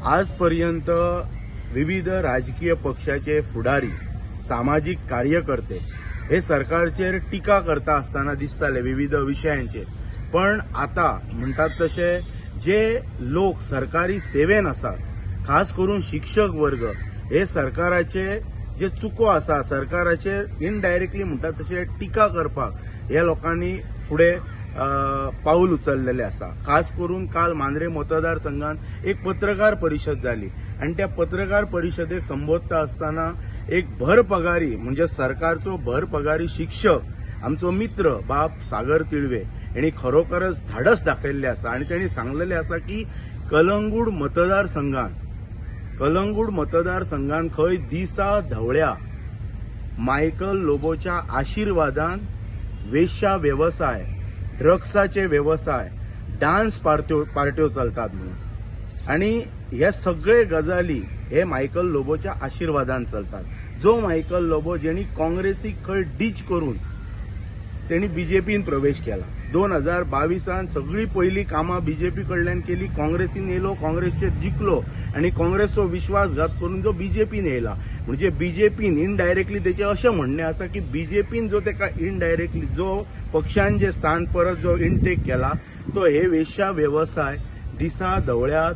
आजपर्यंत विविध राजकीय पक्षाचे फुडारी, सामाजिक कार्यकर्ते हे सरकारचेर टीका करता असताना दिसताले विविध विषयांचेर। पण आता म्हणतात तसे जे लोक सरकारी सेवेन आसात, खास करून शिक्षक वर्ग, हे सरकाराचे जे चुको आसा, सरकाराचे इनडायरेक्टली म्हणतात तसे टीका करपाक ह्या लोकांनी फुडे पाऊल उचललेले आसा। खास करून काल मांद्रे मतदारसंघात एक पत्रकार परिषद जाली आणि त्या पत्रकार परिषदेक संबोधता असताना एक भर पगारी म्हणजे सरकारचो भर पगारी शिक्षक आमचो मित्र बाब सागर तिळवे यांनी खरोखरच धाडस दाखयल्ले आसा आणि त्यांनी सांगलेले आसा की कलंगूट मतदारसंघात खंय दिसा धवळ्या मायकल लोबोच्या आशीर्वादान वेश्या व्यवसाय, ड्रग्साचे व्यवसाय, डान्स पार्ट्यो चलतात म्हणून। आणि हे सगळे गजाली हे मायकल लोबोच्या आशीर्वादान चलतात। जो मायकल लोबो जेणी काँग्रेसीक खंय डीच करून त्यांनी बीजेपीन प्रवेश केला। 2022 सगळी पहिली कामां बीजेपी कडल्यान केली, काँग्रेसीन येयलो, काँग्रेसचेर जिखलो आणि काँग्रेसचो विश्वासघात करून जो बीजेपीन येयला। म्हणजे बीजेपीन इनडायरेक्टली त्याचे अशें म्हणणे आसा की बीजेपीन जो तेका इनडायरेक्टली जो पक्षान जे स्थान परत जो इनटेक केला तो हे वेश्या व्यवसाय दिसा धवळ्या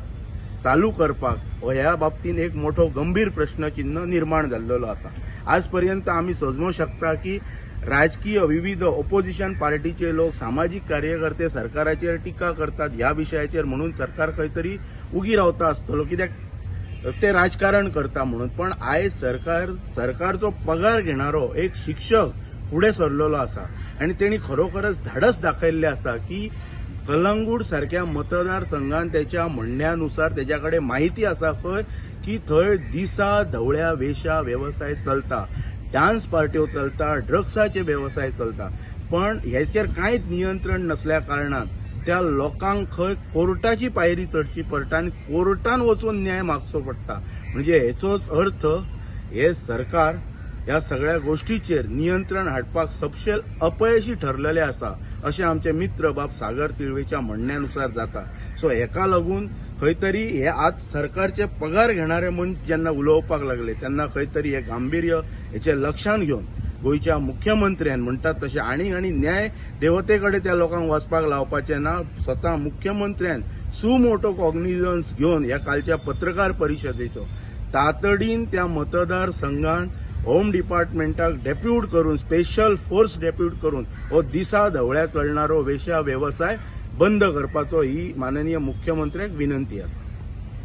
चालू करपाक ह्या बाबतीन एक मोठो गंभीर प्रश्नचिन्ह निर्माण जाल्लो आसा। आजपर्यंत आम्ही समजू शकता की राजकीय विविध ऑपोजिशन पार्टीचे लोक, सामाजिक कार्यकर्ते सरकाराचेर टीका करतात ह्या विषयाचेर म्हणून सरकार खंय तरी उगी रावता आसतलो, कित्याक ते राजकारण करता म्हणून। पण आयज सरकारचो पगार घेणारो एक शिक्षक फुडें सरलेलो आसा आणि तेणी खरोखरच धाडस दाखयल्ले आसा की कलंगूट सारख्या मतदारसंघात त्याच्या म्हणण्यानुसार त्याच्याकडे माहिती आसा खंय की थंय दिसा धवळ्या वेश्या व्यवसाय चलता, डान्स पार्ट्यो चलता, ड्रग्साचे व्यवसाय चलता। पण ह्याचेर कांयच नियंत्रण नसल्या कारणान त्या लोकांक खंय कोर्टाची पायरी चढची पडटा आणि कोर्टान वचून न्याय मागचो पडटा। म्हणजे हेचोच अर्थ हे सरकार ह्या सगळ्या गोष्टीचेर नियंत्रण हाडपाक सपशेल अपयशी ठरलेले आसा अशें आमचे मित्र बाब सागर तिळवेच्या म्हणण्यानुसार जाता। सो हेका लागून खंय तरी हे आज सरकारचे पगार घेणारे मनीस जेन्ना उलोवपाक लागले तेन्ना खंय तरी हे गांभीर्य हेचे लक्षांत घेवन गोयच्या मुख्यमंत्र्यान म्हणतात तशें आनी न्याय देवतेकडे त्या लोकांक वचपाक लावपाचे ना, स्वता मुख्यमंत्र्यान सुमोटो कॉग्निझन्स घेवन ह्या कालच्या पत्रकार परिशदेचो तातडीन त्या मतदारसंघात होम डिपार्टमेंटाक डेप्यूट करून, स्पेशल फोर्स डेप्यूट करून हो दिसा धवळ्या चलणारो वेश्या व्यवसाय बंद करपाचो ही माननीय मुख्यमंत्र्याक विनंती आसा।